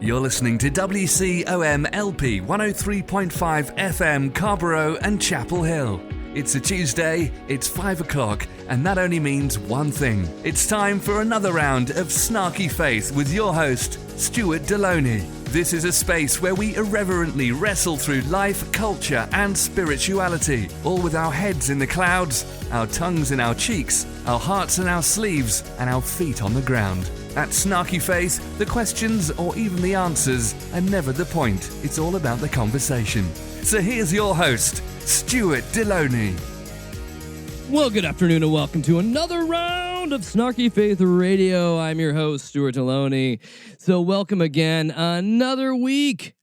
You're listening to WCOM LP 103.5 FM Carborough and Chapel Hill. It's a Tuesday, it's 5 o'clock, and that only means one thing. It's time for another round of Snarky Faith with your host, Stuart Deloney. This is a space where we irreverently wrestle through life, culture, and spirituality, all with our heads in the clouds, our tongues in our cheeks, our hearts in our sleeves, and our feet on the ground. At Snarky Faith, the questions or even the answers are never the point. It's all about the conversation. So here's your host, Stuart Deloney. Well, good afternoon and welcome to another round of Snarky Faith Radio. I'm your host, Stuart Deloney. So welcome again, another week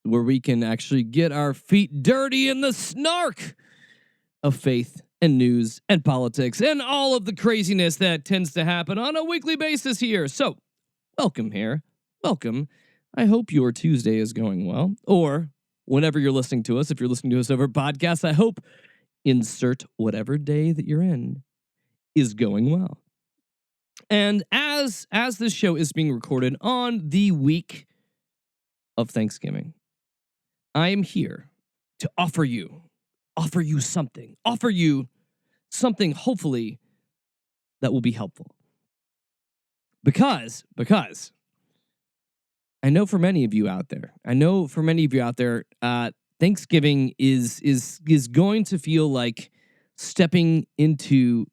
where we can actually get our feet dirty in the snark of faith and news and politics and all of the craziness that tends to happen on a weekly basis here. So welcome here. Welcome. I hope your Tuesday is going well, or whenever you're listening to us, if you're listening to us over podcasts, I hope insert whatever day that you're in is going well. And as this show is being recorded on the week of Thanksgiving, I am here to offer you something hopefully that will be helpful. Because I know for many of you out there, Thanksgiving is going to feel like stepping into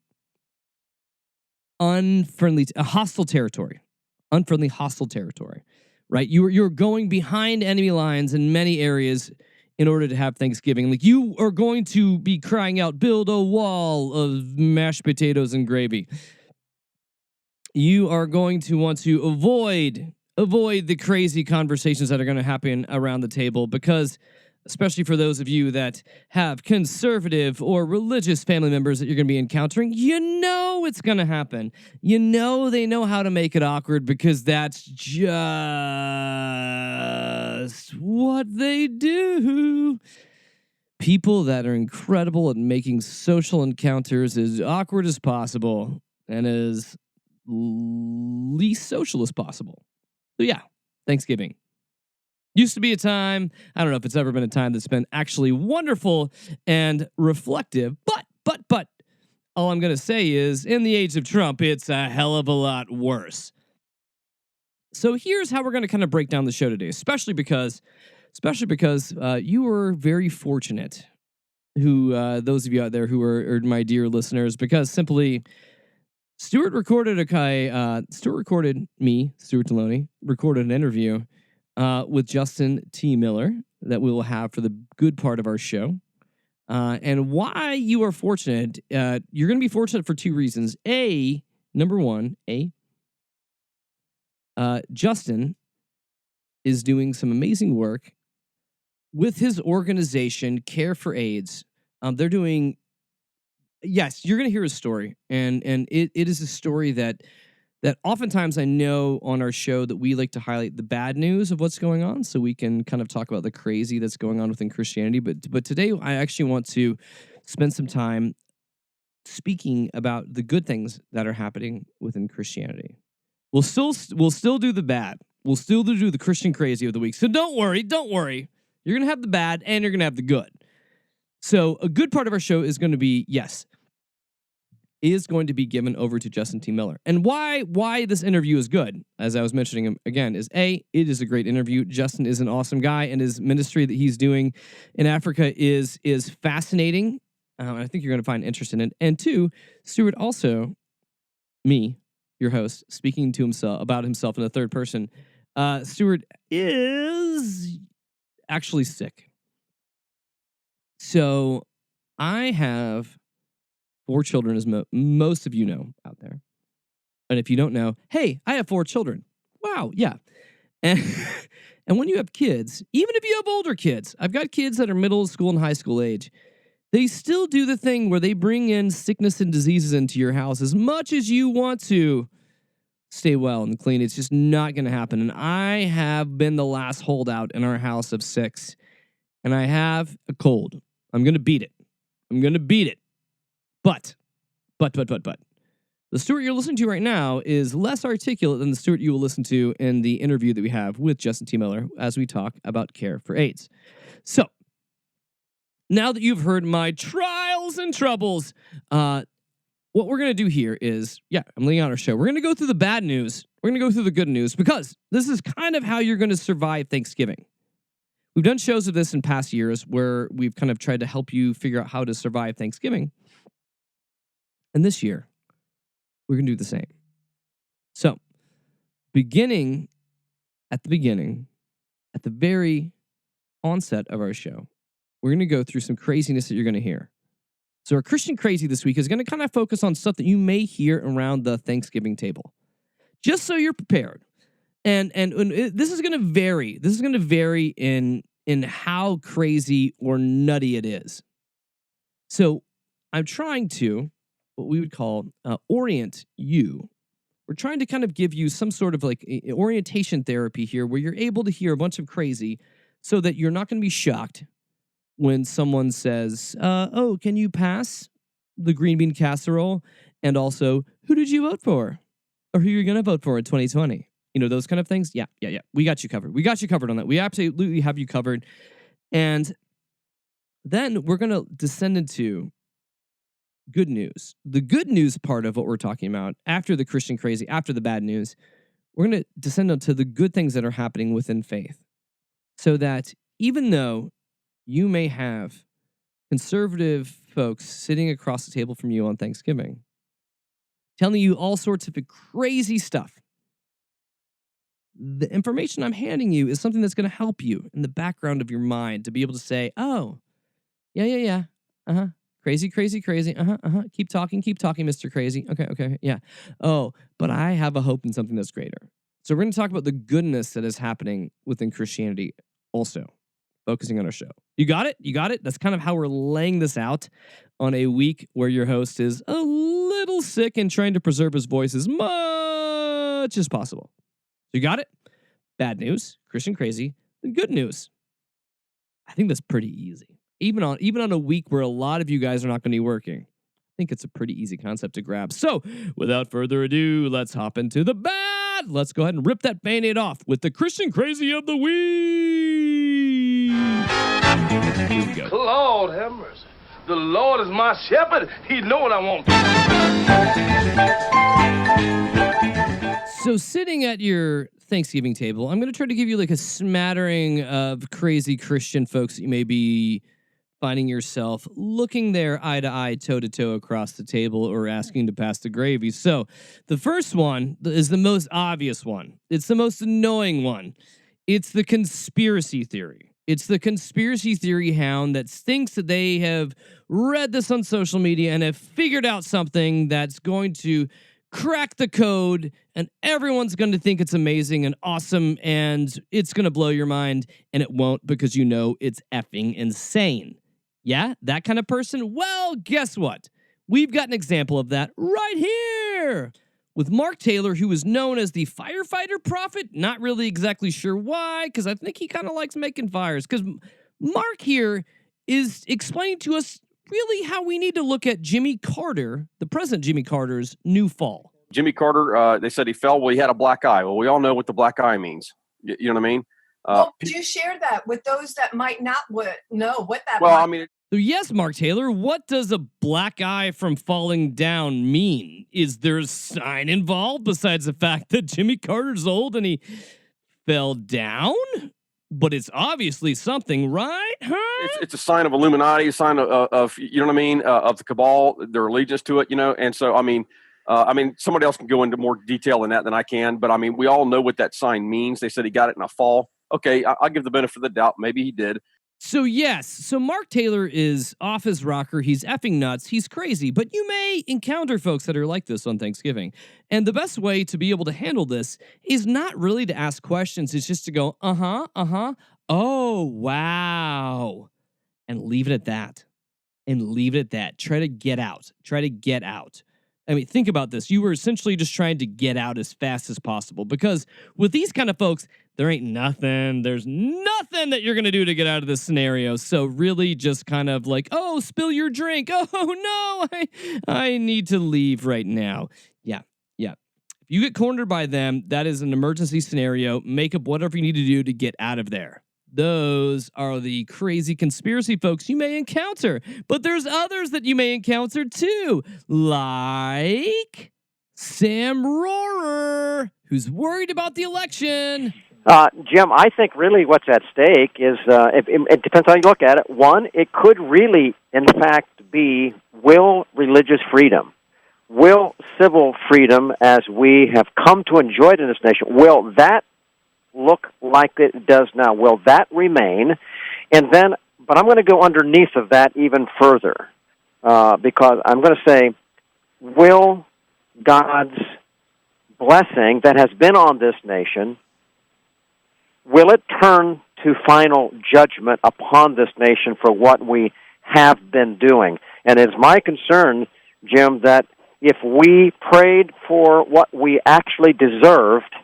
unfriendly, hostile territory, right? You're going behind enemy lines in many areas in order to have Thanksgiving. Like, you are going to be crying out, build a wall of mashed potatoes and gravy. You are going to want to avoid the crazy conversations that are going to happen around the table, because especially for those of you that have conservative or religious family members that you're going to be encountering, you know it's going to happen. You know they know how to make it awkward, because that's just what they do. People that are incredible at making social encounters as awkward as possible and as least social as possible. So yeah, Thanksgiving. Used to be a time, I don't know if it's ever been a time that's been actually wonderful and reflective, but all I'm going to say is, in the age of Trump, it's a hell of a lot worse. So here's how we're going to kind of break down the show today, especially because you were very fortunate, those of you out there who are my dear listeners, because simply Stuart recorded Stuart Deloney recorded an interview with Justin T. Miller that we will have for the good part of our show. And why you are fortunate, you're going to be fortunate for two reasons. Number one, Justin is doing some amazing work with his organization, Care for AIDS. They're doing, yes, you're going to hear his story. And it is a story that oftentimes I know on our show that we like to highlight the bad news of what's going on, so we can kind of talk about the crazy that's going on within Christianity. But today I actually want to spend some time speaking about the good things that are happening within Christianity. We'll still do the bad. We'll still do the Christian crazy of the week. So don't worry. You're going to have the bad and you're going to have the good. So a good part of our show is going to be, is going to be given over to Justin T. Miller. And why this interview is good, as I was mentioning him again, is it is a great interview. Justin is an awesome guy, and his ministry that he's doing in Africa is fascinating. I think you're going to find interest in it. And two, Stuart also, me, your host, speaking to about himself in the third person. Stuart is actually sick. So I have 4 children, as most of you know out there. And if you don't know, hey, I have 4 children. Wow, yeah. And when you have kids, even if you have older kids, I've got kids that are middle school and high school age, they still do the thing where they bring in sickness and diseases into your house. As much as you want to stay well and clean, it's just not going to happen. And I have been the last holdout in our house of 6. And I have a cold. I'm going to beat it. But The Stuart you're listening to right now is less articulate than the Stuart you will listen to in the interview that we have with Justin T. Miller as we talk about care for AIDS. So, now that you've heard my trials and troubles, what we're going to do here is, I'm laying out our show. We're going to go through the bad news. We're going to go through the good news because this is kind of how you're going to survive Thanksgiving. We've done shows of this in past years where we've kind of tried to help you figure out how to survive Thanksgiving. And this year, we're going to do the same. So, beginning at the very onset of our show, we're going to go through some craziness that you're going to hear. So our Christian Crazy this week is going to kind of focus on stuff that you may hear around the Thanksgiving table, just so you're prepared. And this is going to vary. This is going to vary in how crazy or nutty it is. So I'm trying to, what we would call, orient you. We're trying to kind of give you some sort of like orientation therapy here where you're able to hear a bunch of crazy so that you're not going to be shocked when someone says, oh, can you pass the green bean casserole? And also, who did you vote for? Or who you're going to vote for in 2020? You know, those kind of things. Yeah. We got you covered. We got you covered on that. We absolutely have you covered. And then we're going to descend into good news. The good news part of what we're talking about, after the Christian Crazy, after the bad news, we're going to descend into the good things that are happening within faith. So that even though you may have conservative folks sitting across the table from you on Thanksgiving, telling you all sorts of crazy stuff, the information I'm handing you is something that's going to help you in the background of your mind to be able to say, oh, yeah. Crazy. Keep talking, Mr. Crazy. Okay, yeah. Oh, but I have a hope in something that's greater. So we're going to talk about the goodness that is happening within Christianity also, focusing on our show. You got it? That's kind of how we're laying this out on a week where your host is a little sick and trying to preserve his voice as much as possible. You got it? Bad news, Christian Crazy, and good news. I think that's pretty easy. Even on a week where a lot of you guys are not going to be working, I think it's a pretty easy concept to grab. So, without further ado, let's hop into the bad. Let's go ahead and rip that Band-Aid off with the Christian Crazy of the week. Here we go. Lord have mercy. The Lord is my shepherd. He know what I want. So, sitting at your Thanksgiving table, I'm going to try to give you like a smattering of crazy Christian folks that you may be finding yourself looking there eye to eye, toe to toe across the table or asking to pass the gravy. So the first one is the most obvious one. It's the most annoying one. It's the conspiracy theory. It's the conspiracy theory hound that thinks that they have read this on social media and have figured out something that's going to crack the code and everyone's going to think it's amazing and awesome and it's going to blow your mind, and it won't because you know it's effing insane. Yeah, that kind of person? Well, guess what? We've got an example of that right here with Mark Taylor, who is known as the firefighter prophet. Not really exactly sure why, because I think he kind of likes making fires. Because Mark here is explaining to us really how we need to look at Jimmy Carter, the President Jimmy Carter's new fall. Jimmy Carter, they said he fell. Well, he had a black eye. Well, we all know what the black eye means. You know what I mean? Well, do share that with those that might not know what that means. So yes, Mark Taylor, what does a black eye from falling down mean? Is there a sign involved besides the fact that Jimmy Carter's old and he fell down? But it's obviously something, right? Huh? It's a sign of Illuminati, a sign of you know what I mean, of the cabal, their allegiance to it, you know. And so, I mean, somebody else can go into more detail than that than I can. But I mean, we all know what that sign means. They said he got it in a fall. Okay, I'll give the benefit of the doubt. Maybe he did. So yes, so Mark Taylor is off his rocker. He's effing nuts. He's crazy. But you may encounter folks that are like this on Thanksgiving. And the best way to be able to handle this is not really to ask questions. It's just to go, oh, wow. And leave it at that. Try to get out. I mean, think about this. You were essentially just trying to get out as fast as possible because with these kind of folks, there ain't nothing. There's nothing that you're going to do to get out of this scenario. So really just kind of like, oh, spill your drink. Oh, no, I need to leave right now. Yeah. If you get cornered by them, that is an emergency scenario. Make up whatever you need to do to get out of there. Those are the crazy conspiracy folks you may encounter. But there's others that you may encounter too, like Sam Rohrer, who's worried about the election. Jim, I think really what's at stake is, it depends how you look at it. One, it could really, in fact, be will religious freedom, will civil freedom as we have come to enjoy it in this nation, will that look like it does now? Will that remain? And then, but I'm going to go underneath of that even further, because I'm going to say, will God's blessing that has been on this nation, will it turn to final judgment upon this nation for what we have been doing? And it's my concern, Jim, that if we prayed for what we actually deserved,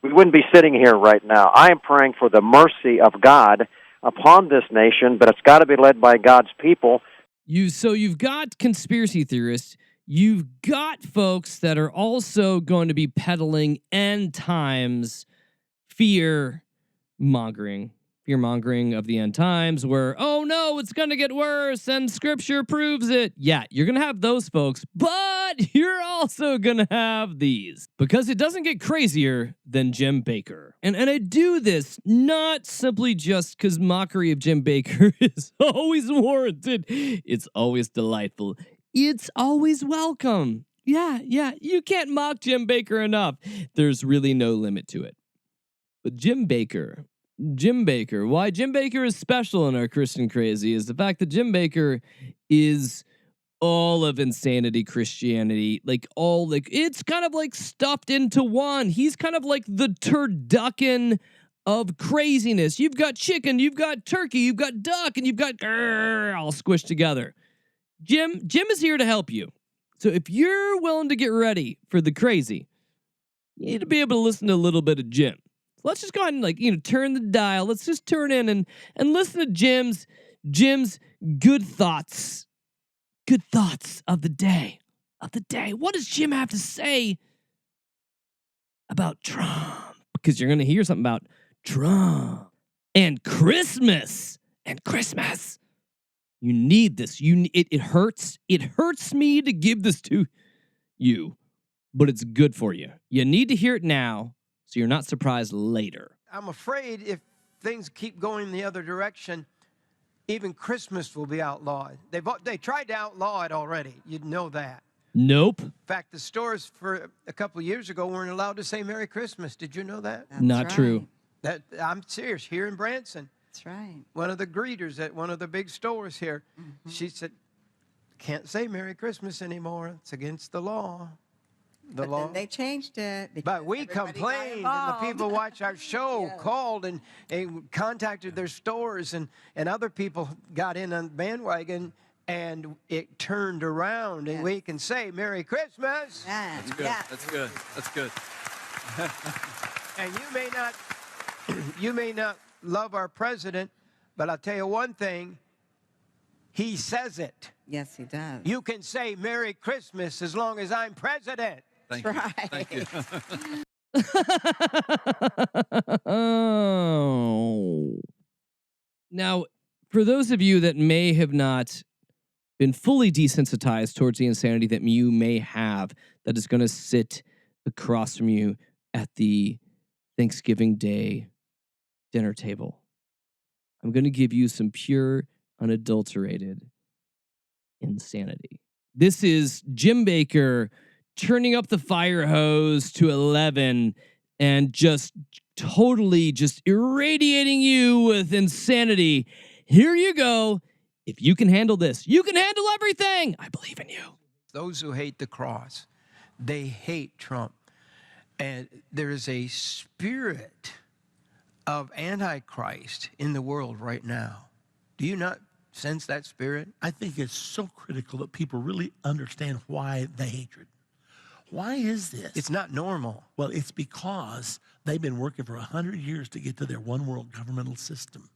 we wouldn't be sitting here right now. I am praying for the mercy of God upon this nation, but it's got to be led by God's people. So you've got conspiracy theorists. You've got folks that are also going to be peddling end times fear-mongering of the end times where, oh no, it's going to get worse and scripture proves it. Yeah, you're going to have those folks, but you're also going to have these because it doesn't get crazier than Jim Bakker. And I do this not simply just because mockery of Jim Bakker is always warranted. It's always delightful. It's always welcome. Yeah, you can't mock Jim Bakker enough. There's really no limit to it. But Jim Bakker, why Jim Bakker is special in our Christian crazy is the fact that Jim Bakker is all of insanity Christianity, it's kind of like stuffed into one. He's kind of like the turducken of craziness. You've got chicken, you've got turkey, you've got duck, and you've got all squished together. Jim is here to help you. So if you're willing to get ready for the crazy, you need to be able to listen to a little bit of Jim. Let's just go ahead and turn the dial. Let's just turn in and listen to Jim's good thoughts of the day. What does Jim have to say about Trump? Because you're going to hear something about Trump and Christmas. You need this. It hurts. It hurts me to give this to you, but it's good for you. You need to hear it now, so you're not surprised later. I'm afraid if things keep going the other direction, even Christmas will be outlawed. They tried to outlaw it already. You'd know that. Nope. In fact, the stores for a couple of years ago weren't allowed to say Merry Christmas. Did you know that? That's not right. true. I'm serious. Here in Branson. That's right. One of the greeters at one of the big stores here, she said, can't say Merry Christmas anymore. It's against the law. But then they changed it. But we complained, and the people watch our show called and contacted their stores, and other people got in on the bandwagon, and it turned around, and we can say Merry Christmas. That's good. That's good. That's good. And you may not love our president, but I'll tell you one thing, he says it. Yes, he does. You can say Merry Christmas as long as I'm president. Thank That's you. right. Thank you. Oh. Now, for those of you that may have not been fully desensitized towards the insanity that you may have, that is going to sit across from you at the Thanksgiving Day dinner table, I'm going to give you some pure, unadulterated insanity. This is Jim Bakker turning up the fire hose to 11 and just totally just irradiating you with insanity. Here you go. If you can handle this, you can handle everything. I believe in you. Those who hate the cross, they hate Trump. And there is a spirit of Antichrist in the world right now. Do you not sense that spirit? I think it's so critical that people really understand why the hatred. Why is this? It's not normal. Well, it's because they've been working for 100 years to get to their one world governmental system.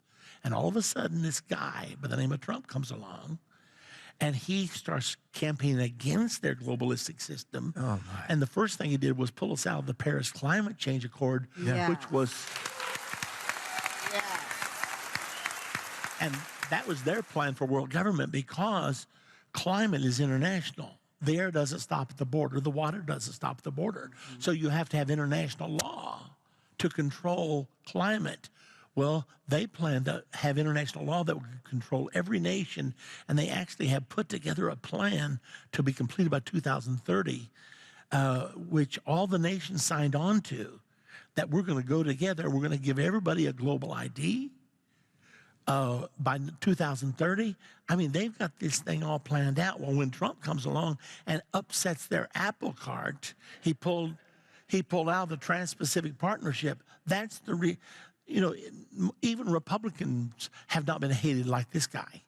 And all of a sudden, this guy by the name of Trump comes along, and he starts campaigning against their globalistic system. Oh, my. And the first thing he did was pull us out of the Paris Climate Change Accord, Yeah. which was... Yeah. And that was their plan for world government because climate is international. The air doesn't stop at the border. The water doesn't stop at the border. So you have to have international law to control climate. Well, they plan to have international law that would control every nation, and they actually have put together a plan to be completed by 2030, which all the nations signed on to, that we're going to go together. We're going to give everybody a global ID by 2030. I mean, they've got this thing all planned out. Well, when Trump comes along and upsets their apple cart, he pulled out of the Trans-Pacific Partnership. That's even Republicans have not been hated like this guy,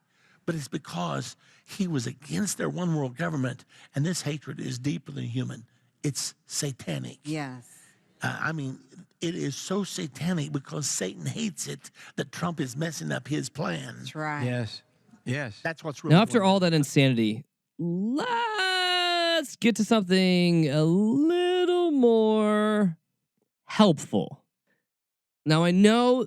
but it's because he was against their one world government, and this hatred is deeper than human. It's satanic. Yes. I mean, it is so satanic because Satan hates it that Trump is messing up his plan. That's right. Yes. Yes. That's what's really Now, after going all on. that insanity, let's get to something a little more helpful. Now, I know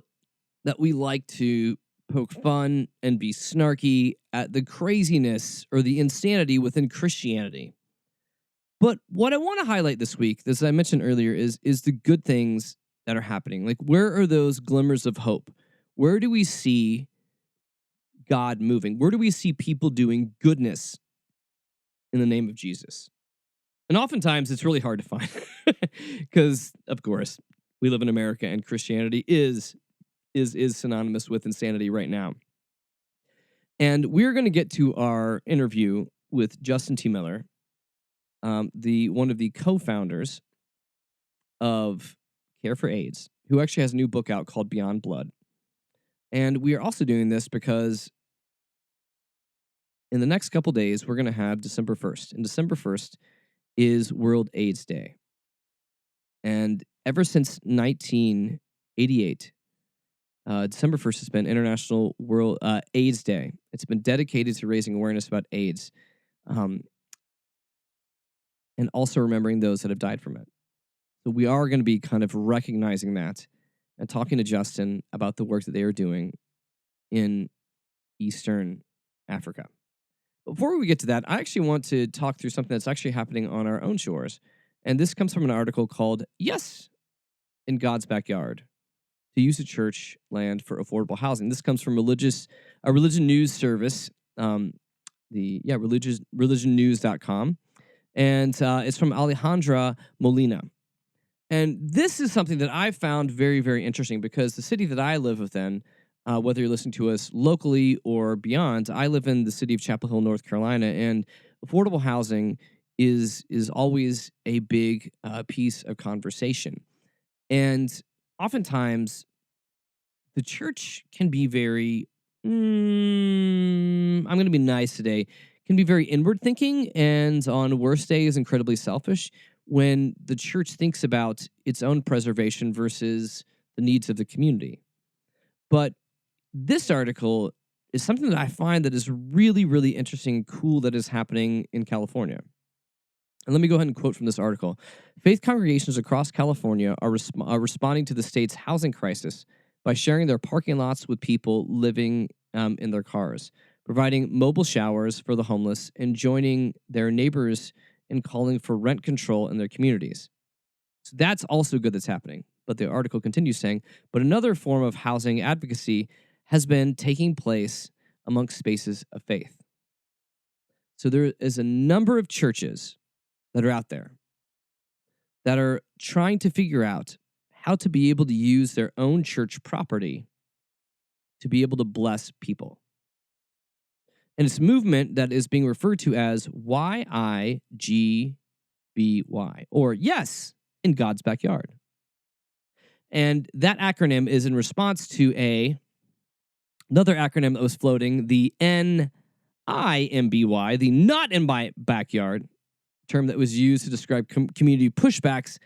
that we like to poke fun and be snarky at the craziness or the insanity within Christianity. But what I want to highlight this week, as I mentioned earlier, is the good things that are happening. Like, where are those glimmers of hope? Where do we see God moving? Where do we see people doing goodness in the name of Jesus? And oftentimes it's really hard to find because, of course, we live in America and Christianity is synonymous with insanity right now. And we're going to get to our interview with Justin T. Miller, one of the co-founders of Care for AIDS, who actually has a new book out called Beyond Blood. And we are also doing this because in the next couple days, we're going to have December 1st. And December 1st is World AIDS Day. And ever since 1988, December 1st has been International World AIDS Day. It's been dedicated to raising awareness about AIDS. And also remembering those that have died from it. So we are going to be kind of recognizing that and talking to Justin about the work that they are doing in Eastern Africa. Before we get to that, I actually want to talk through something that's actually happening on our own shores. And this comes from an article called Yes in God's Backyard, to use the church land for affordable housing. This comes from a religion news service, religionnews.com. And it's from Alejandra Molina. And this is something that I found very, very interesting because the city that I live within, whether you're listening to us locally or beyond, I live in the city of Chapel Hill, North Carolina, and affordable housing is always a big piece of conversation. And oftentimes, the church can be very, I'm going to be nice today, can be very inward thinking, and on worst days, incredibly selfish when the church thinks about its own preservation versus the needs of the community. But this article is something that I find that is really, really interesting and cool that is happening in California. And let me go ahead and quote from this article. Faith congregations across California are responding to the state's housing crisis by sharing their parking lots with people living in their cars, providing mobile showers for the homeless, and joining their neighbors in calling for rent control in their communities. So that's also good that's happening. But the article continues saying, but another form of housing advocacy has been taking place amongst spaces of faith. So there is a number of churches that are out there that are trying to figure out how to be able to use their own church property to be able to bless people. And it's a movement that is being referred to as YIGBY, or Yes in God's Backyard. And that acronym is in response to a Another acronym that was floating, the NIMBY, the not in my backyard, term that was used to describe community pushbacks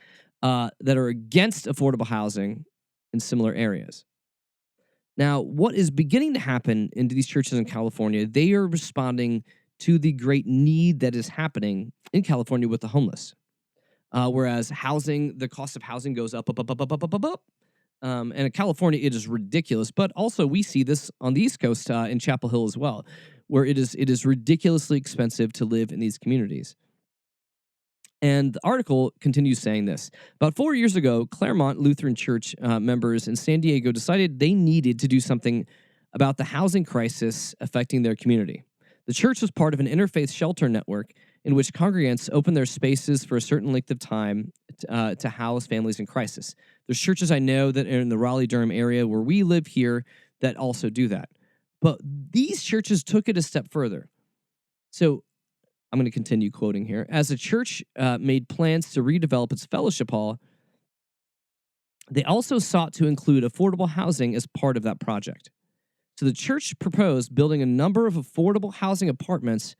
that are against affordable housing in similar areas. Now, what is beginning to happen in these churches in California, they are responding to the great need that is happening in California with the homeless. Whereas the cost of housing goes up. And in California, it is ridiculous. But also, we see this on the East Coast in Chapel Hill as well, where it is ridiculously expensive to live in these communities. And the article continues saying this. About 4 years ago, Claremont Lutheran Church members in San Diego decided they needed to do something about the housing crisis affecting their community. The church was part of an interfaith shelter network in which congregants open their spaces for a certain length of time to house families in crisis. There's churches I know that are in the Raleigh-Durham area where we live here that also do that. But these churches took it a step further. So I'm going to continue quoting here. As the church made plans to redevelop its fellowship hall, they also sought to include affordable housing as part of that project. So the church proposed building a number of affordable housing apartments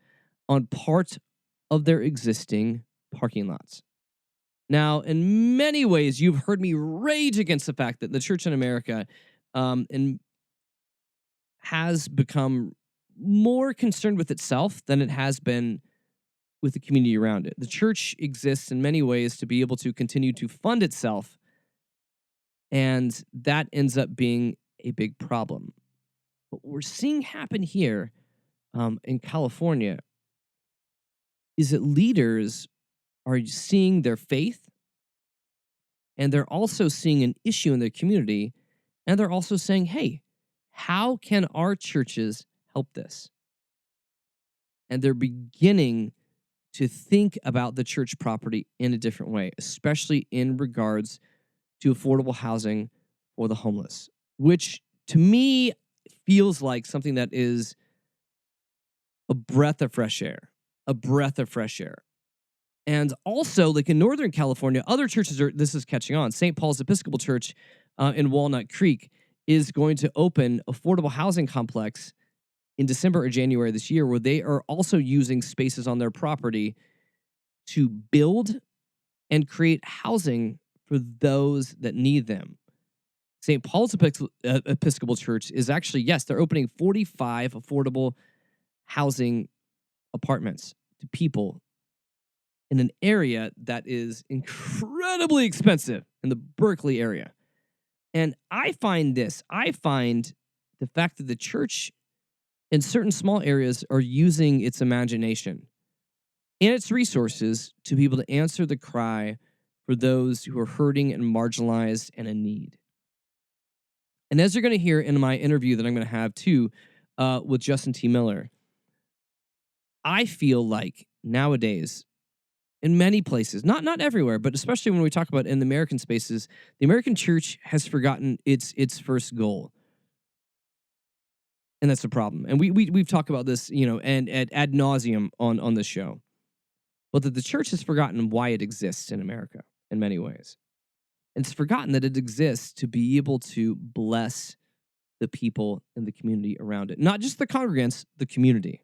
on part of their existing parking lots. Now, in many ways, you've heard me rage against the fact that the church in America has become more concerned with itself than it has been with the community around it. The church exists in many ways to be able to continue to fund itself, and that ends up being a big problem. What we're seeing happen here in California is that leaders are seeing their faith, and they're also seeing an issue in their community, and they're also saying, hey, how can our churches help this? And they're beginning to think about the church property in a different way, especially in regards to affordable housing for the homeless, which to me feels like something that is a breath of fresh air, And also, like in Northern California, other churches this is catching on. St. Paul's Episcopal Church in Walnut Creek is going to open affordable housing complex in December or January this year, where they are also using spaces on their property to build and create housing for those that need them. St. Paul's Episcopal Church is actually, yes, they're opening 45 affordable housing apartments to people in an area that is incredibly expensive in the Berkeley area. And I find the fact that the church in certain small areas are using its imagination and its resources to be able to answer the cry for those who are hurting and marginalized and in need. And as you're going to hear in my interview that I'm going to have too with Justin T. Miller, I feel like nowadays, in many places, not everywhere, but especially when we talk about in the American spaces, the American church has forgotten its first goal. And that's the problem. And we've talked about this, and ad nauseum on this show. But that the church has forgotten why it exists in America in many ways. And it's forgotten that it exists to be able to bless the people in the community around it. Not just the congregants, the community.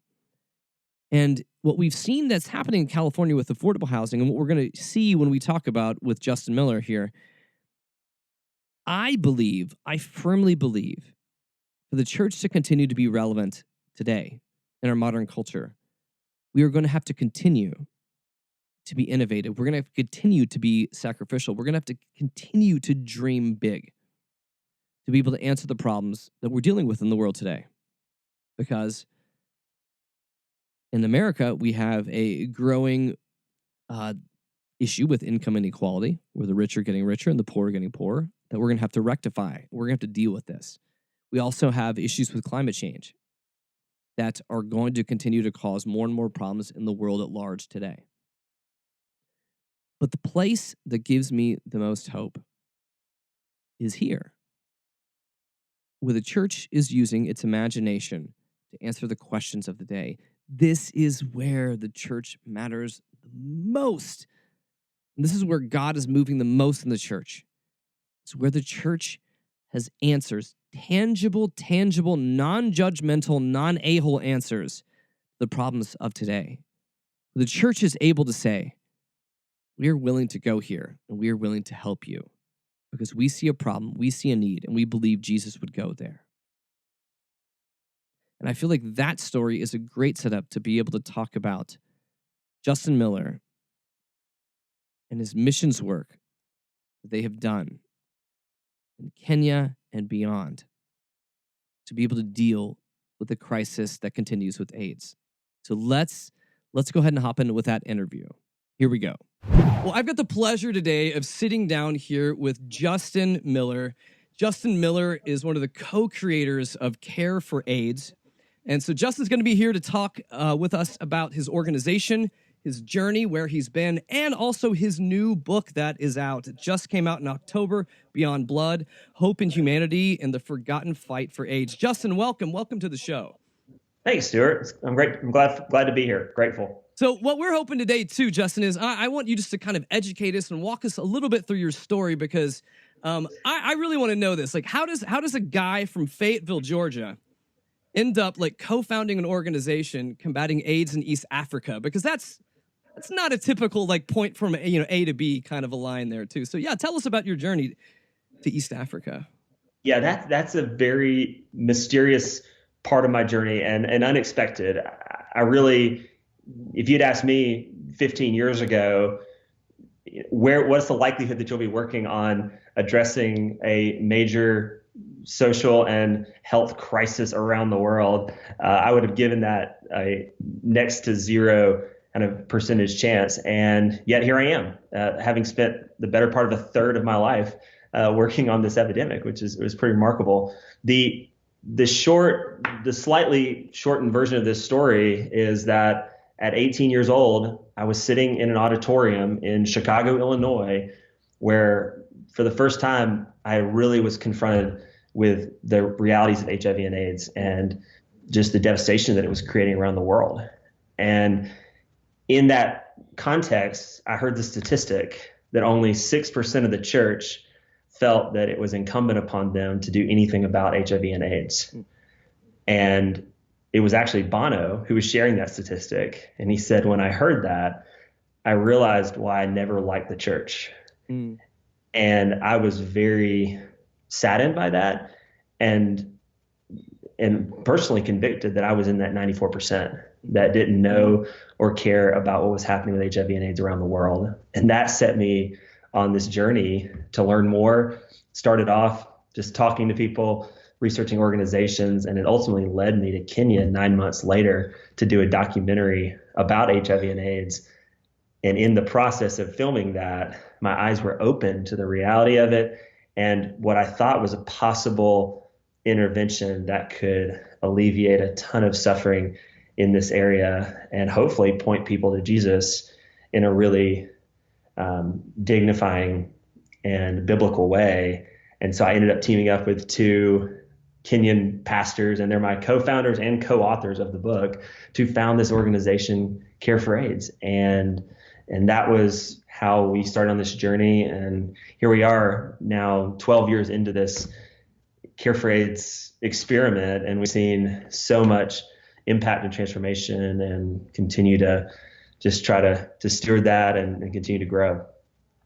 And what we've seen that's happening in California with affordable housing, and what we're going to see when we talk about with Justin Miller here, I firmly believe, for the church to continue to be relevant today in our modern culture, we are going to have to continue to be innovative. We're going to have to continue to be sacrificial. We're going to have to continue to dream big to be able to answer the problems that we're dealing with in the world today. Because in America, we have a growing issue with income inequality, where the rich are getting richer and the poor are getting poorer, that we're going to have to rectify. We're going to have to deal with this. We also have issues with climate change that are going to continue to cause more and more problems in the world at large today. But the place that gives me the most hope is here, where the church is using its imagination to answer the questions of the day. This is where the church matters the most. And this is where God is moving the most in the church. It's where the church has answers tangible, non-judgmental, non-a-hole answers to the problems of today. The church is able to say, we are willing to go here and we are willing to help you because we see a problem, we see a need, and we believe Jesus would go there. And I feel like that story is a great setup to be able to talk about Justin Miller and his missions work that they have done in Kenya and beyond to be able to deal with the crisis that continues with AIDS. So let's go ahead and hop in with that interview. Here we go. Well, I've got the pleasure today of sitting down here with Justin Miller. Justin Miller is one of the co-creators of Care for AIDS. And so Justin's going to be here to talk with us about his organization, his journey, where he's been, and also his new book that is out. It just came out in October, Beyond Blood, Hope in Humanity and the Forgotten Fight for AIDS. Justin, welcome. Welcome to the show. Thanks, Stuart. I'm great. I'm glad to be here. Grateful. So what we're hoping today, too, Justin, is I want you just to kind of educate us and walk us a little bit through your story because I really want to know this. Like, how does a guy from Fayetteville, Georgia, end up like co-founding an organization combating AIDS in East Africa? Because that's not a typical like point from A to B kind of a line there too. So yeah, tell us about your journey to East Africa. Yeah, that's a very mysterious part of my journey and unexpected. I really, if you'd asked me 15 years ago, what's the likelihood that you'll be working on addressing a major social and health crisis around the world, I would have given that a next to zero kind of percentage chance. And yet here I am, having spent the better part of a third of my life working on this epidemic, which was pretty remarkable. The slightly shortened version of this story is that at 18 years old, I was sitting in an auditorium in Chicago, Illinois, where for the first time, I really was confronted with the realities of HIV and AIDS and just the devastation that it was creating around the world. And in that context, I heard the statistic that only 6% of the church felt that it was incumbent upon them to do anything about HIV and AIDS. And it was actually Bono who was sharing that statistic. And he said, when I heard that, I realized why I never liked the church. And I was very saddened by that and personally convicted that I was in that 94% that didn't know or care about what was happening with HIV and AIDS around the world. And that set me on this journey to learn more. Started off just talking to people, researching organizations, and it ultimately led me to Kenya 9 months later to do a documentary about HIV and AIDS. And in the process of filming that, my eyes were open to the reality of it and what I thought was a possible intervention that could alleviate a ton of suffering in this area and hopefully point people to Jesus in a really dignifying and biblical way. And so I ended up teaming up with two Kenyan pastors, and they're my co-founders and co-authors of the book, to found this organization, Care for AIDS. And that was how we started on this journey. And here we are now 12 years into this Care for AIDS experiment, and we've seen so much impact and transformation and continue to just try to steward that and continue to grow.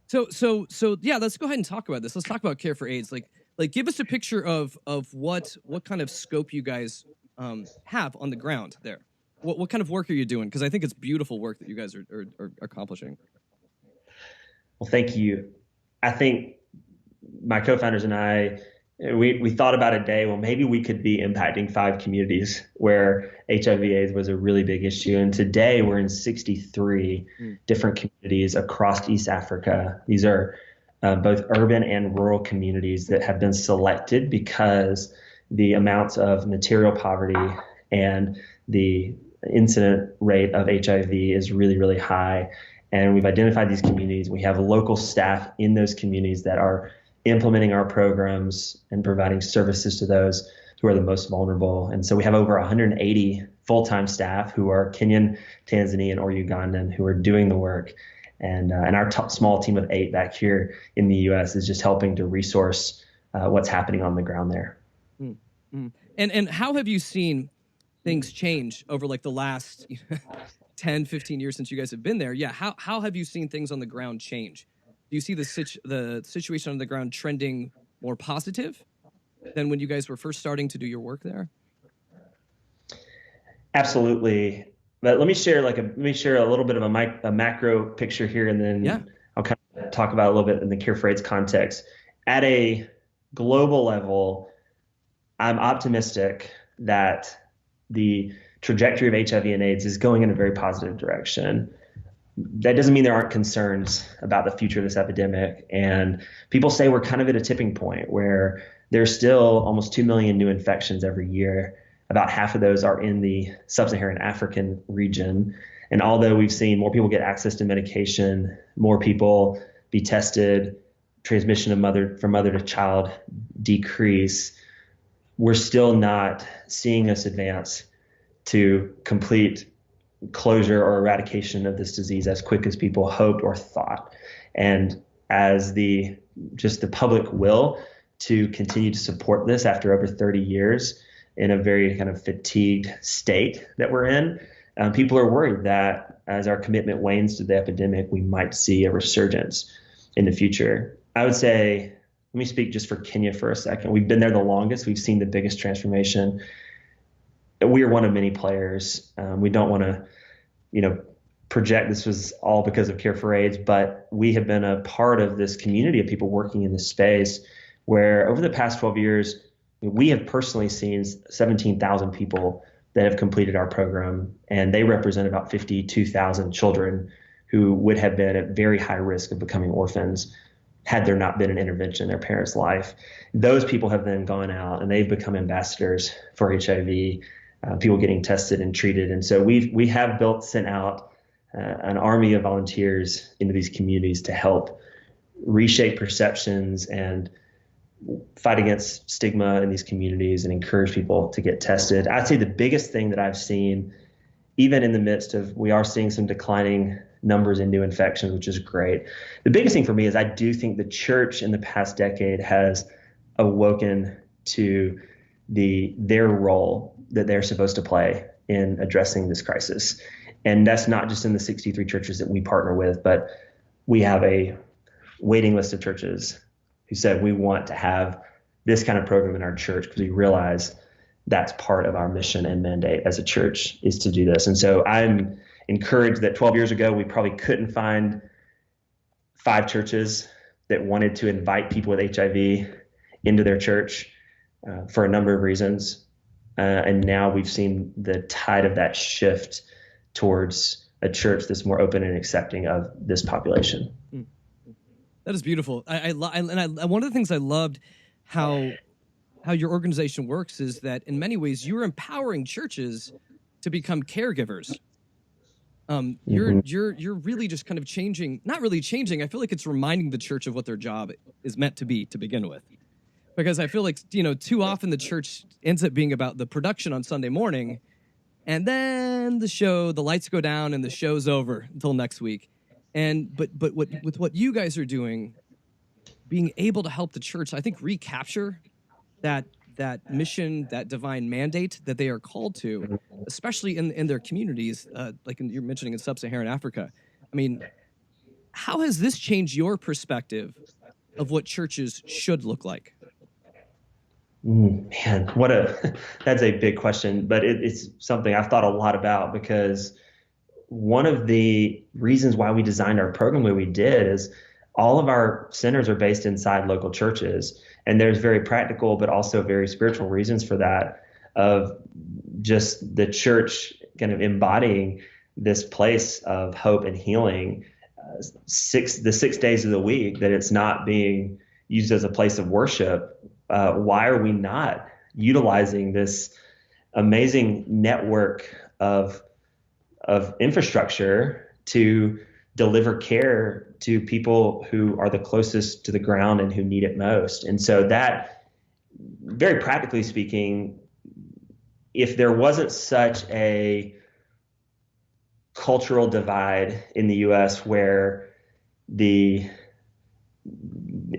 So yeah, let's go ahead and talk about this. Let's talk about Care for AIDS. Like give us a picture of what kind of scope you guys have on the ground there. What kind of work are you doing? Because I think it's beautiful work that you guys are accomplishing. Well, thank you. I think my co-founders and I, we thought about a day, well, maybe we could be impacting 5 communities where HIV/AIDS was a really big issue. And today we're in 63 different communities across East Africa. These are both urban and rural communities that have been selected because the amounts of material poverty and the incident rate of HIV is really, really high. And we've identified these communities. We have local staff in those communities that are implementing our programs and providing services to those who are the most vulnerable. And so we have over 180 full-time staff who are Kenyan, Tanzanian, or Ugandan who are doing the work. And our small team of 8 back here in the U.S. is just helping to resource what's happening on the ground there. Mm, mm. And how have you seen things change over like the last 10, 15 years since you guys have been there? Yeah. How have you seen things on the ground change? Do you see the situation on the ground trending more positive than when you guys were first starting to do your work there? Absolutely. But let me share a little bit of a macro picture here, and then I'll kind of talk about a little bit in the Care for AIDS context. At a global level, I'm optimistic that the trajectory of HIV and AIDS is going in a very positive direction. That doesn't mean there aren't concerns about the future of this epidemic. And people say we're kind of at a tipping point where there's still almost 2 million new infections every year. About half of those are in the sub-Saharan African region. And although we've seen more people get access to medication, more people be tested, transmission from mother to child decrease, we're still not seeing us advance to complete closure or eradication of this disease as quick as people hoped or thought. And as the public will to continue to support this after over 30 years in a very kind of fatigued state that we're in, people are worried that as our commitment wanes to the epidemic, we might see a resurgence in the future. I would say, let me speak just for Kenya for a second. We've been there the longest. We've seen the biggest transformation. We are one of many players. We don't want to, project this was all because of Care for AIDS, but we have been a part of this community of people working in this space where over the past 12 years, we have personally seen 17,000 people that have completed our program, and they represent about 52,000 children who would have been at very high risk of becoming orphans had there not been an intervention in their parents' life. Those people have then gone out and they've become ambassadors for HIV, people getting tested and treated. And so we have sent out an army of volunteers into these communities to help reshape perceptions and fight against stigma in these communities and encourage people to get tested. I'd say the biggest thing that I've seen, even in the midst of, we are seeing some declining numbers in new infections, which is great. The biggest thing for me is I do think the church in the past decade has awoken to their role that they're supposed to play in addressing this crisis. And that's not just in the 63 churches that we partner with, but we have a waiting list of churches who said we want to have this kind of program in our church because we realize that's part of our mission and mandate as a church is to do this. And so I'm encouraged that 12 years ago, we probably couldn't find 5 churches that wanted to invite people with HIV into their church for a number of reasons. And now we've seen the tide of that shift towards a church that's more open and accepting of this population. That is beautiful. One of the things I loved how your organization works is that in many ways you're empowering churches to become caregivers. You're really just kind of changing, not really changing. I feel like it's reminding the church of what their job is meant to be to begin with. Because I feel like, too often the church ends up being about the production on Sunday morning, and then the lights go down and the show's over until next week. But with what you guys are doing, being able to help the church, I think, recapture that mission, that divine mandate that they are called to, especially in their communities, like you're mentioning in sub-Saharan Africa. I mean, how has this changed your perspective of what churches should look like? Man, that's a big question, but it's something I've thought a lot about, because one of the reasons why we designed our program the way we did is all of our centers are based inside local churches, and there's very practical but also very spiritual reasons for that, of just the church kind of embodying this place of hope and healing the 6 days of the week that it's not being used as a place of worship. Why are we not utilizing this amazing network of infrastructure to deliver care to people who are the closest to the ground and who need it most? And so that, very practically speaking, if there wasn't such a cultural divide in the U.S. where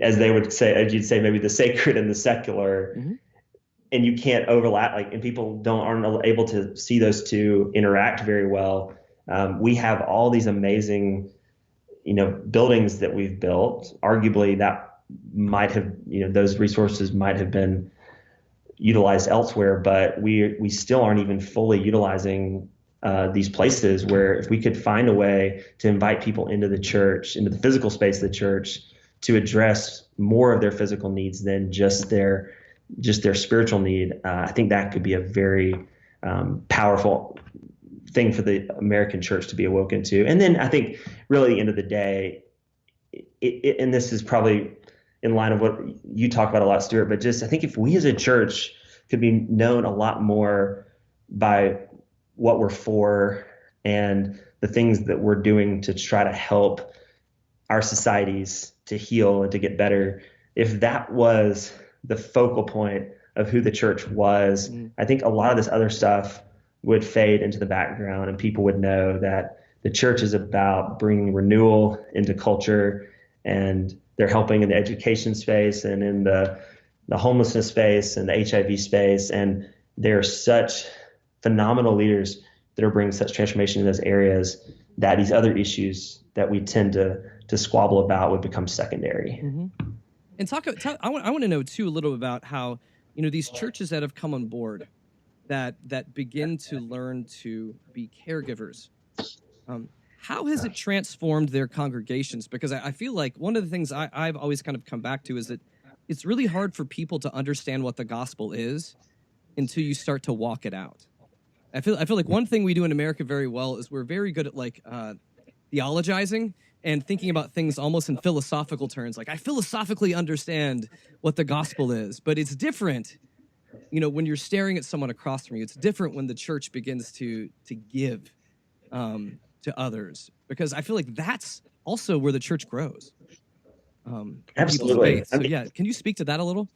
as you'd say, maybe the sacred and the secular and you can't overlap, like, and people aren't able to see those two interact very well. We have all these amazing, buildings that we've built. Arguably, that might have, those resources might have been utilized elsewhere, but we still aren't even fully utilizing these places where if we could find a way to invite people into the church, into the physical space of the church, to address more of their physical needs than just their spiritual need, I think that could be a very powerful thing for the American church to be awoken to. And then I think really at the end of the day, and this is probably in line of what you talk about a lot, Stuart, but just I think if we as a church could be known a lot more by what we're for and the things that we're doing to try to help our societies to heal and to get better, if that was the focal point of who the church was, I think a lot of this other stuff would fade into the background, and people would know that the church is about bringing renewal into culture, and they're helping in the education space and in the homelessness space and the HIV space. And they're such phenomenal leaders that are bringing such transformation in those areas that these other issues that we tend to squabble about would become secondary. Mm-hmm. And I want to know too a little about how, these churches that have come on board that begin to learn to be caregivers. How has it transformed their congregations? Because I feel like one of the things I've always kind of come back to is that it's really hard for people to understand what the gospel is until you start to walk it out. I feel like one thing we do in America very well is we're very good at theologizing and thinking about things almost in philosophical terms. Like, I philosophically understand what the gospel is, but it's different, when you're staring at someone across from you. It's different when the church begins to give to others, because I feel like that's also where the church grows. Absolutely. So yeah, can you speak to that a little?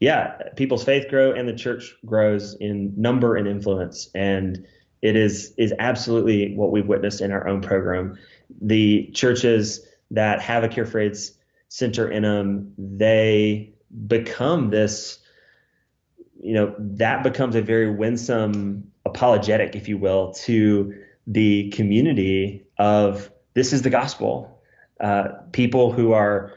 Yeah, people's faith grow and the church grows in number and influence. And it is absolutely what we've witnessed in our own program. The churches that have a Care for AIDS center in them, they become this, that becomes a very winsome apologetic, if you will, to the community of this is the gospel. People who are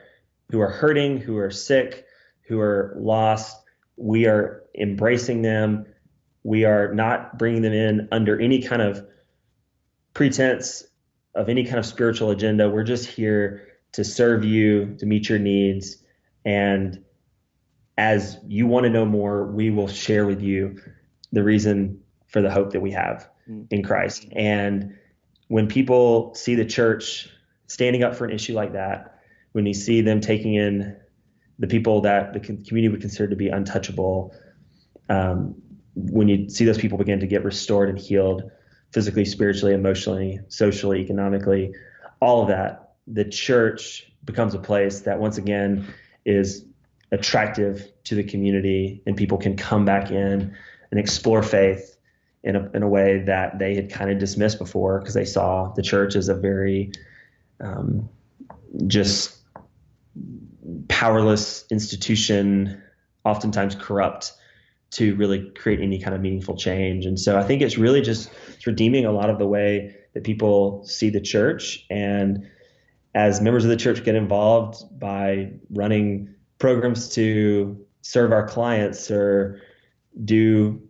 hurting, who are sick, who are lost, we are embracing them. We are not bringing them in under any kind of pretense of any kind of spiritual agenda. We're just here to serve you, to meet your needs. And as you want to know more, we will share with you the reason for the hope that we have in Christ. And when people see the church standing up for an issue like that, when you see them taking in the people that the community would consider to be untouchable, when you see those people begin to get restored and healed physically, spiritually, emotionally, socially, economically, all of that, the church becomes a place that once again is attractive to the community, and people can come back in and explore faith in a way that they had kind of dismissed before, because they saw the church as a very just powerless institution, oftentimes corrupt, to really create any kind of meaningful change. And so I think it's really just redeeming a lot of the way that people see the church. And as members of the church get involved by running programs to serve our clients, or do,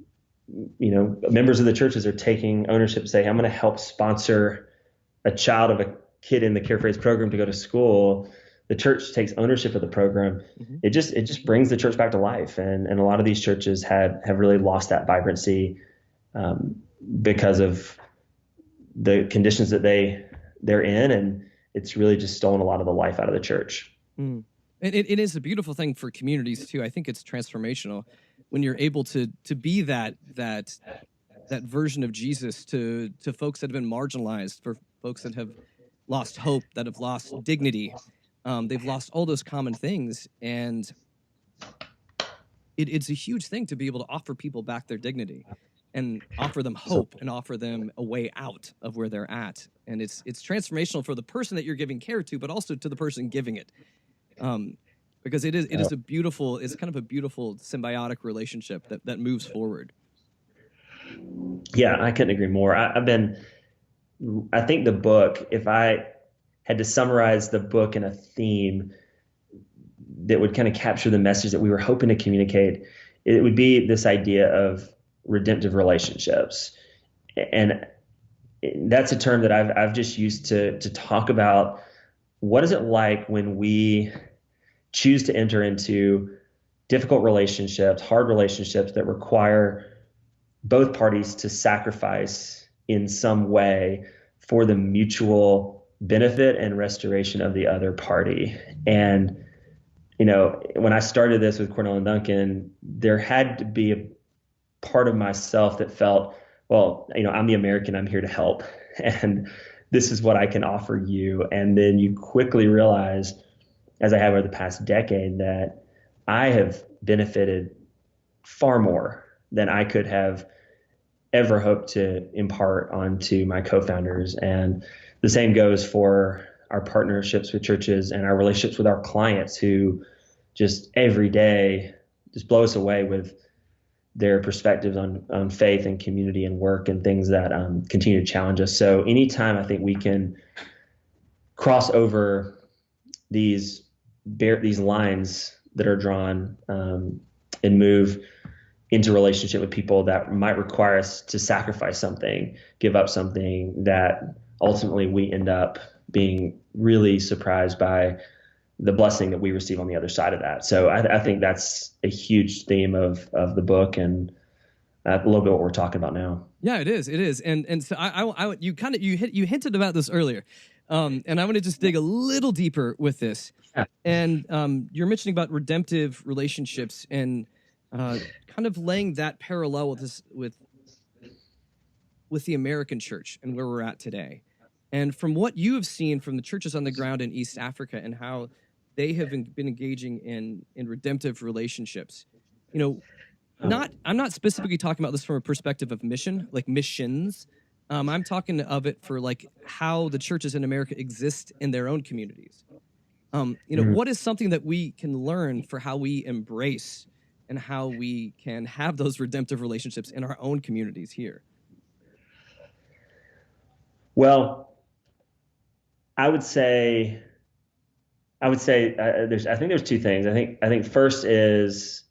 members of the churches are taking ownership, say, I'm going to help sponsor a child of a kid in the Care for AIDS program to go to school. The church takes ownership of the program. Mm-hmm. It just brings the church back to life. And a lot of these churches have really lost that vibrancy because of the conditions that they're in. And it's really just stolen a lot of the life out of the church. Mm. It is a beautiful thing for communities too. I think it's transformational when you're able to be that version of Jesus to folks that have been marginalized, for folks that have lost hope, that have lost dignity. They've lost all those common things, and it's a huge thing to be able to offer people back their dignity and offer them hope and offer them a way out of where they're at. And it's transformational for the person that you're giving care to, but also to the person giving it. because it is a beautiful, it's kind of a beautiful symbiotic relationship that moves forward. Yeah, I couldn't agree more. I think the book, if I had to summarize the book in a theme that would kind of capture the message that we were hoping to communicate, it would be this idea of redemptive relationships. And that's a term that I've just used to talk about what is it like when we choose to enter into difficult relationships, hard relationships that require both parties to sacrifice in some way for the mutual benefit and restoration of the other party. And, when I started this with Cornell and Duncan, there had to be a part of myself that felt, well, I'm the American, I'm here to help. And this is what I can offer you. And then you quickly realize, as I have over the past decade, that I have benefited far more than I could have ever hoped to impart onto my co-founders. And the same goes for our partnerships with churches and our relationships with our clients, who just every day just blow us away with their perspectives on faith and community and work and things that continue to challenge us. So anytime I think we can cross over these lines that are drawn and move into relationship with people that might require us to sacrifice something, give up something, that ultimately we end up being really surprised by the blessing that we receive on the other side of that. So I think that's a huge theme of the book, and a little bit what we're talking about now. Yeah, it is. And so you hinted about this earlier. And I want to just dig a little deeper with this. Yeah. And you're mentioning about redemptive relationships and kind of laying that parallel with the American church and where we're at today. And from what you have seen from the churches on the ground in East Africa and how they have been engaging in redemptive relationships, I'm not specifically talking about this from a perspective of mission, like missions. I'm talking of it for like how the churches in America exist in their own communities. What is something that we can learn for how we embrace and how we can have those redemptive relationships in our own communities here? Well, I would say I think there's two things. I think first is,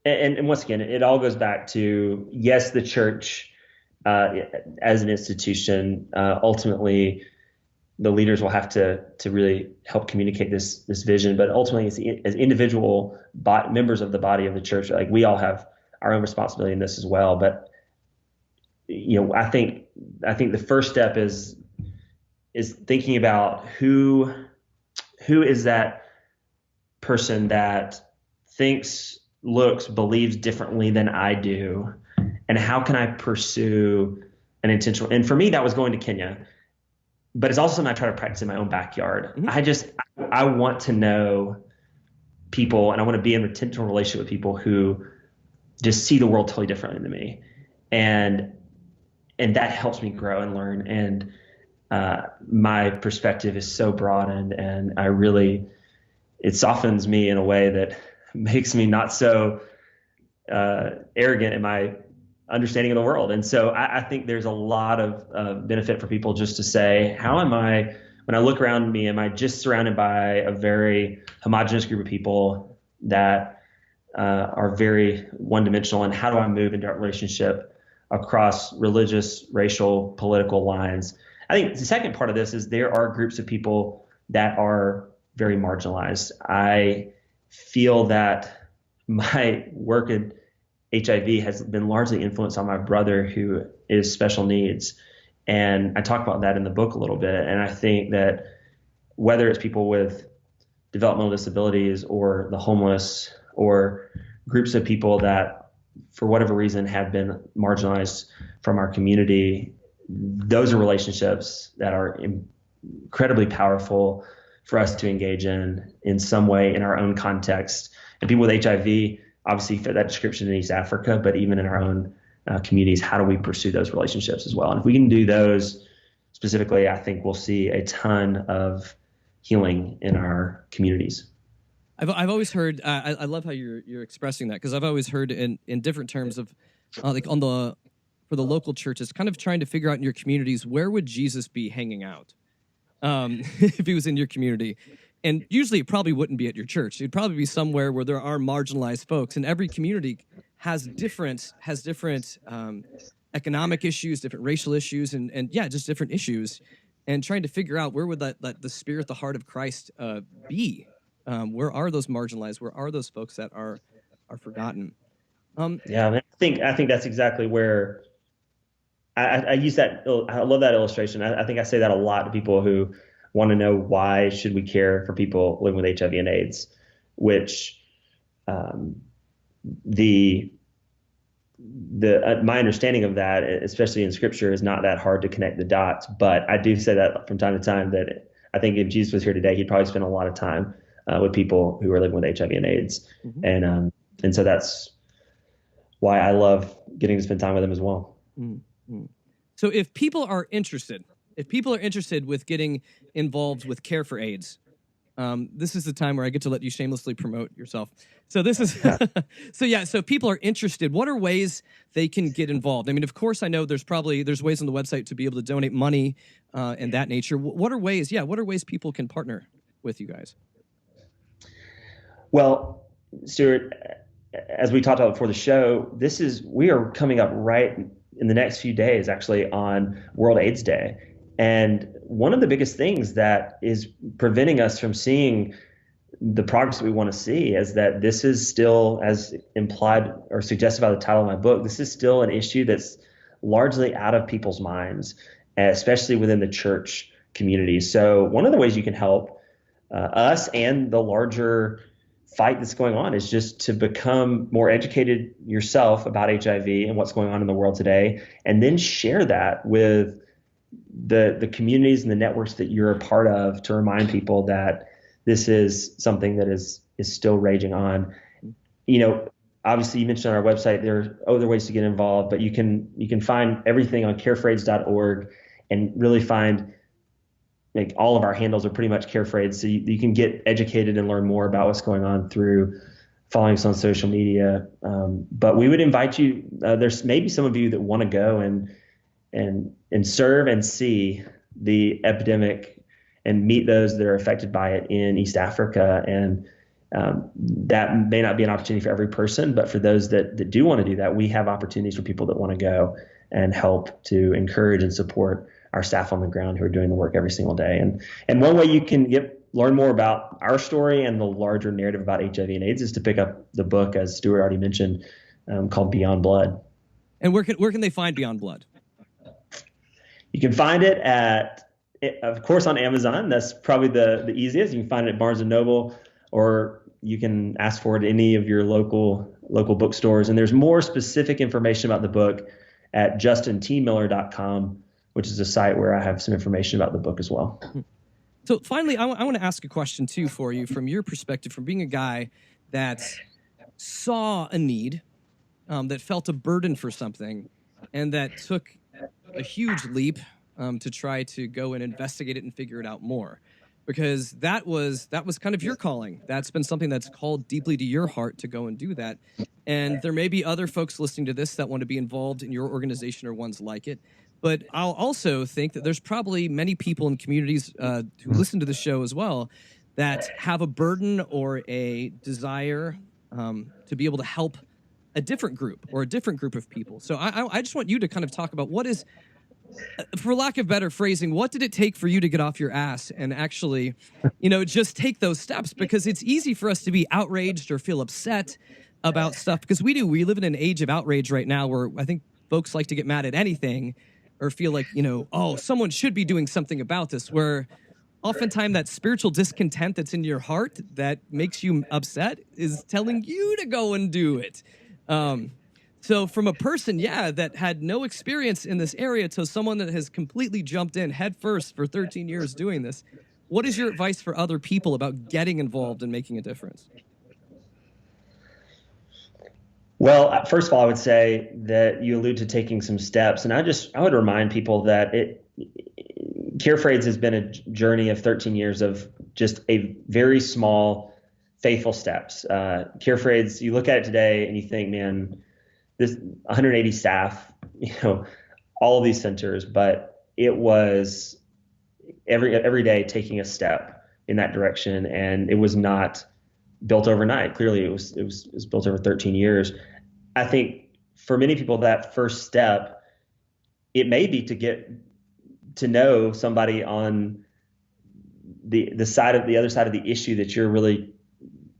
and once again, it all goes back to, yes, the church as an institution, ultimately the leaders will have to really help communicate this vision, but ultimately as individual members of the body of the church, like we all have our own responsibility in this as well. But I think the first step is thinking about who is that person that thinks, looks, believes differently than I do, and how can I pursue an intentional? And for me, that was going to Kenya, but it's also something I try to practice in my own backyard. Mm-hmm. I want to know people, and I want to be in an intentional relationship with people who just see the world totally differently than me, and that helps me grow and learn. And my perspective is so broadened, and it softens me in a way that makes me not so arrogant in my understanding of the world. And so I think there's a lot of benefit for people just to say, how am I, when I look around me, am I just surrounded by a very homogenous group of people that are very one-dimensional, and how do I move into a relationship across religious, racial, political lines? I think the second part of this is there are groups of people that are very marginalized. I feel that my work in HIV has been largely influenced on my brother, who is special needs. And I talk about that in the book a little bit. And I think that whether it's people with developmental disabilities or the homeless or groups of people that for whatever reason have been marginalized from our community, those are relationships that are incredibly powerful for us to engage in some way in our own context. And people with HIV obviously fit that description in East Africa, but even in our own communities, how do we pursue those relationships as well? And if we can do those specifically, I think we'll see a ton of healing in our communities. I've always heard. I love how you're expressing that, because I've always heard in different terms of like for the local churches, kind of trying to figure out in your communities, where would Jesus be hanging out if he was in your community. And usually it probably wouldn't be at your church. It'd probably be somewhere where there are marginalized folks, and every community has different economic issues, different racial issues, and yeah, just different issues. And trying to figure out where would that the spirit, the heart of Christ be? Where are those marginalized? Where are those folks that are forgotten? Yeah, I think that's exactly where I use that. I love that illustration. I think I say that a lot to people who want to know, why should we care for people living with HIV and AIDS, which my understanding of that, especially in scripture, is not that hard to connect the dots. But I do say that from time to time, that I think if Jesus was here today, he'd probably spend a lot of time with people who are living with HIV and AIDS. Mm-hmm. And so that's why I love getting to spend time with them as well. Mm-hmm. So if people are interested with getting involved with Care for AIDS, this is the time where I get to let you shamelessly promote yourself. So this is, so people are interested. What are ways they can get involved? I mean, of course, I know there's ways on the website to be able to donate money and that nature. What are ways people can partner with you guys? Well, Stuart, as we talked about before the show, we are coming up right in the next few days, actually, on World AIDS Day. And one of the biggest things that is preventing us from seeing the progress that we want to see is that this is still, as implied or suggested by the title of my book, this is still an issue that's largely out of people's minds, especially within the church community. So one of the ways you can help us and the larger fight that's going on is just to become more educated yourself about HIV and what's going on in the world today, and then share that with the communities and the networks that you're a part of, to remind people that this is something that is still raging on. You know, obviously you mentioned on our website there are other ways to get involved, but you can find everything on careforaids.org and really find, like, all of our handles are pretty much Care for AIDS. So you can get educated and learn more about what's going on through following us on social media. But we would invite you, there's maybe some of you that want to go and serve and see the epidemic and meet those that are affected by it in East Africa. And that may not be an opportunity for every person, but for those that do want to do that, we have opportunities for people that want to go and help to encourage and support our staff on the ground who are doing the work every single day. And one way you can learn more about our story and the larger narrative about HIV and AIDS is to pick up the book, as Stuart already mentioned, called Beyond Blood. And where can they find Beyond Blood? You can find it of course, on Amazon. That's probably the easiest. You can find it at Barnes & Noble, or you can ask for it at any of your local bookstores. And there's more specific information about the book at justintmiller.com, which is a site where I have some information about the book as well. So finally, I want to ask a question too for you, from your perspective, from being a guy that saw a need, that felt a burden for something, and that took a huge leap to try to go and investigate it and figure it out more, because that was kind of your calling. That's been something that's called deeply to your heart to go and do that. And there may be other folks listening to this that want to be involved in your organization or ones like it. But I'll also think that there's probably many people in communities who listen to the show as well that have a burden or a desire to be able to help a different group or a different group of people. So I just want you to kind of talk about what is, for lack of better phrasing, what did it take for you to get off your ass and actually, just take those steps? Because it's easy for us to be outraged or feel upset about stuff, because we live in an age of outrage right now where I think folks like to get mad at anything or feel like, someone should be doing something about this, where oftentimes that spiritual discontent that's in your heart that makes you upset is telling you to go and do it. So from a person, that had no experience in this area to someone that has completely jumped in head first for 13 years doing this, what is your advice for other people about getting involved and making a difference? Well, first of all, I would say that you allude to taking some steps, and I would remind people that Care for AIDS has been a journey of 13 years of just a very small faithful steps. Care for AIDS, you look at it today and you think, man, this 180 staff, all of these centers, but it was every day taking a step in that direction, and it was not built overnight. Clearly, it was built over 13 years. I think for many people, that first step, it may be to get to know somebody on the other side of the issue that you're really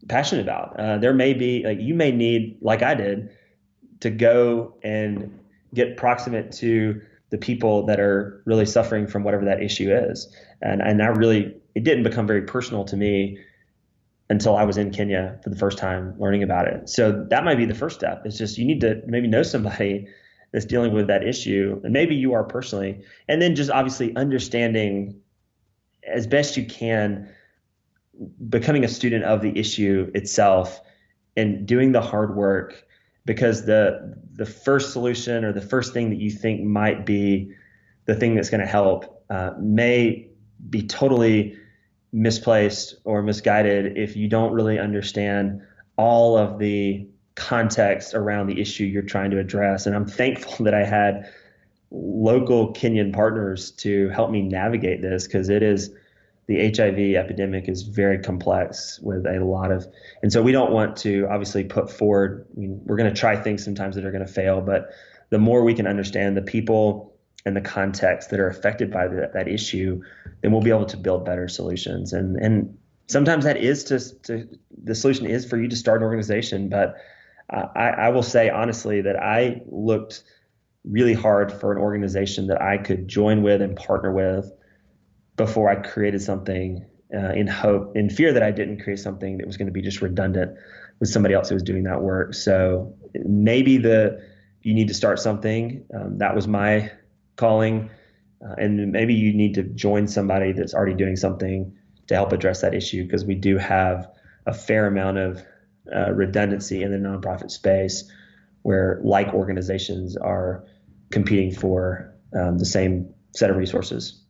passionate about. There may be, like, you may need, like I did, to go and get proximate to the people that are really suffering from whatever that issue is. And it didn't become very personal to me until I was in Kenya for the first time learning about it. So that might be the first step. It's just, you need to maybe know somebody that's dealing with that issue, and maybe you are personally, and then just obviously understanding as best you can, becoming a student of the issue itself and doing the hard work, because the first solution or the first thing that you think might be the thing that's going to help may be totally misplaced or misguided if you don't really understand all of the context around the issue you're trying to address. And I'm thankful that I had local Kenyan partners to help me navigate this, because the HIV epidemic is very complex with a lot of, and so we don't want to obviously put forward, we're going to try things sometimes that are going to fail, but the more we can understand the people and the context that are affected by that issue, then we'll be able to build better solutions. And sometimes that is the solution is for you to start an organization. But I will say honestly that I looked really hard for an organization that I could join with and partner with before I created something, in fear that I didn't create something that was going to be just redundant with somebody else who was doing that work. So maybe you need to start something. That was my calling. And maybe you need to join somebody that's already doing something to help address that issue, because we do have a fair amount of redundancy in the nonprofit space where like organizations are competing for the same set of resources.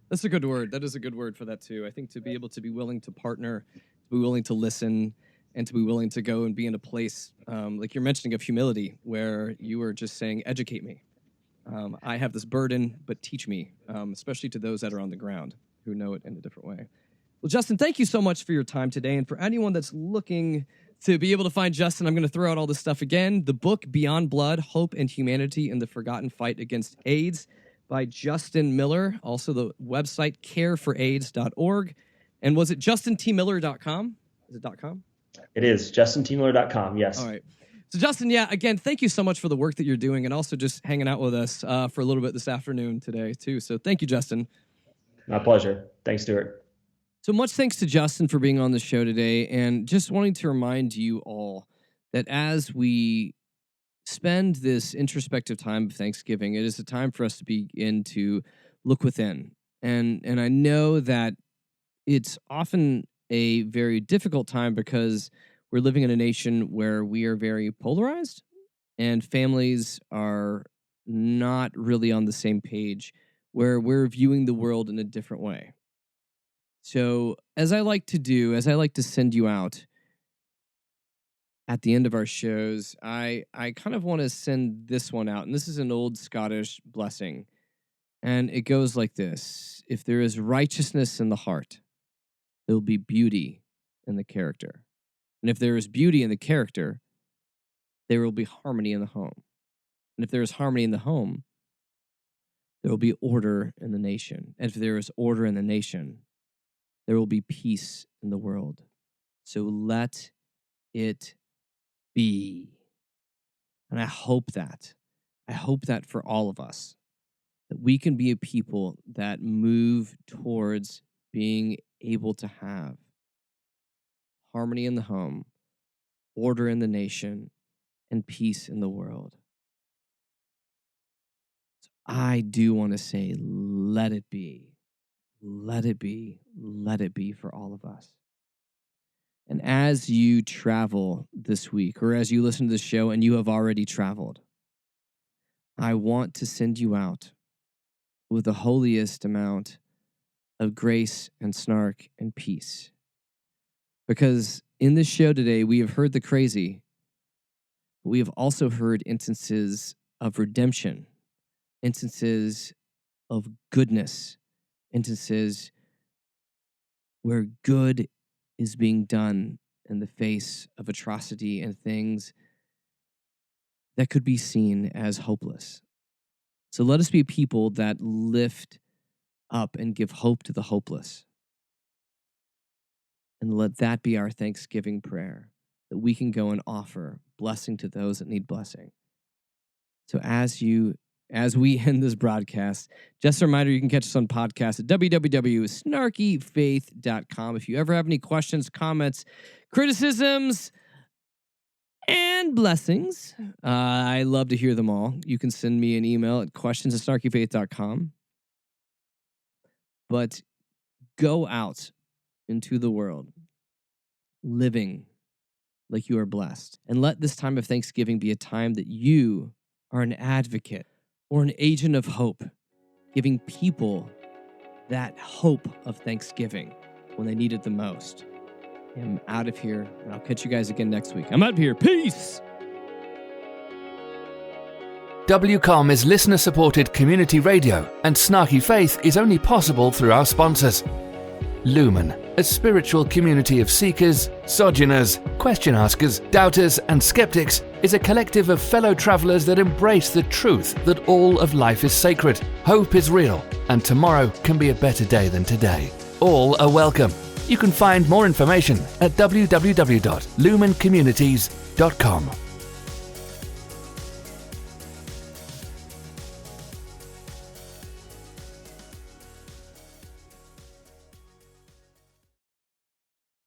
That's a good word. That is a good word for that too. I think to be able to be willing to partner, to be willing to listen, and to be willing to go and be in a place, like you're mentioning, of humility, where you are just saying, educate me. I have this burden, but teach me, especially to those that are on the ground who know it in a different way. Well, Justin, thank you so much for your time today. And for anyone that's looking to be able to find Justin, I'm going to throw out all this stuff again. The book, Beyond Blood, Hope and Humanity in the Forgotten Fight Against AIDS, by Justin Miller. Also the website, careforaids.org. And was it justintmiller.com? Is it .com? It is justintmiller.com. Yes. All right. So Justin, yeah, again, thank you so much for the work that you're doing, and also just hanging out with us for a little bit this afternoon today too. So thank you, Justin. My pleasure. Thanks, Stuart. So much thanks to Justin for being on the show today, and just wanting to remind you all that as we spend this introspective time of Thanksgiving, it is a time for us to begin to look within. And I know that it's often a very difficult time because we're living in a nation where we are very polarized and families are not really on the same page, where we're viewing the world in a different way. So as I like to send you out at the end of our shows, I kind of want to send this one out. And this is an old Scottish blessing. And it goes like this: if there is righteousness in the heart, there will be beauty in the character. And if there is beauty in the character, there will be harmony in the home. And if there is harmony in the home, there will be order in the nation. And if there is order in the nation, there will be peace in the world. So let it be. And I hope that for all of us, that we can be a people that move towards being able to have harmony in the home, order in the nation, and peace in the world. So I do want to say, let it be. Let it be. Let it be for all of us. And as you travel this week, or as you listen to this show and you have already traveled, I want to send you out with the holiest amount of grace and snark and peace. Because in this show today, we have heard the crazy, but we have also heard instances of redemption, instances of goodness, instances where good is being done in the face of atrocity and things that could be seen as hopeless. So let us be people that lift up and give hope to the hopeless. And let that be our Thanksgiving prayer, that we can go and offer blessing to those that need blessing. So as we end this broadcast, just a reminder, you can catch us on podcast at www.snarkyfaith.com. If you ever have any questions, comments, criticisms, and blessings, I love to hear them all. You can send me an email at questions@snarkyfaith.com. But go out into the world living like you are blessed. And let this time of Thanksgiving be a time that you are an advocate or an agent of hope, giving people that hope of Thanksgiving when they need it the most. I'm out of here, and I'll catch you guys again next week. I'm out of here. Peace! WCOM is listener-supported community radio, and Snarky Faith is only possible through our sponsors. Lumen, a spiritual community of seekers, sojourners, question askers, doubters, and skeptics, is a collective of fellow travelers that embrace the truth that all of life is sacred, hope is real, and tomorrow can be a better day than today. All are welcome. You can find more information at www.lumencommunities.com.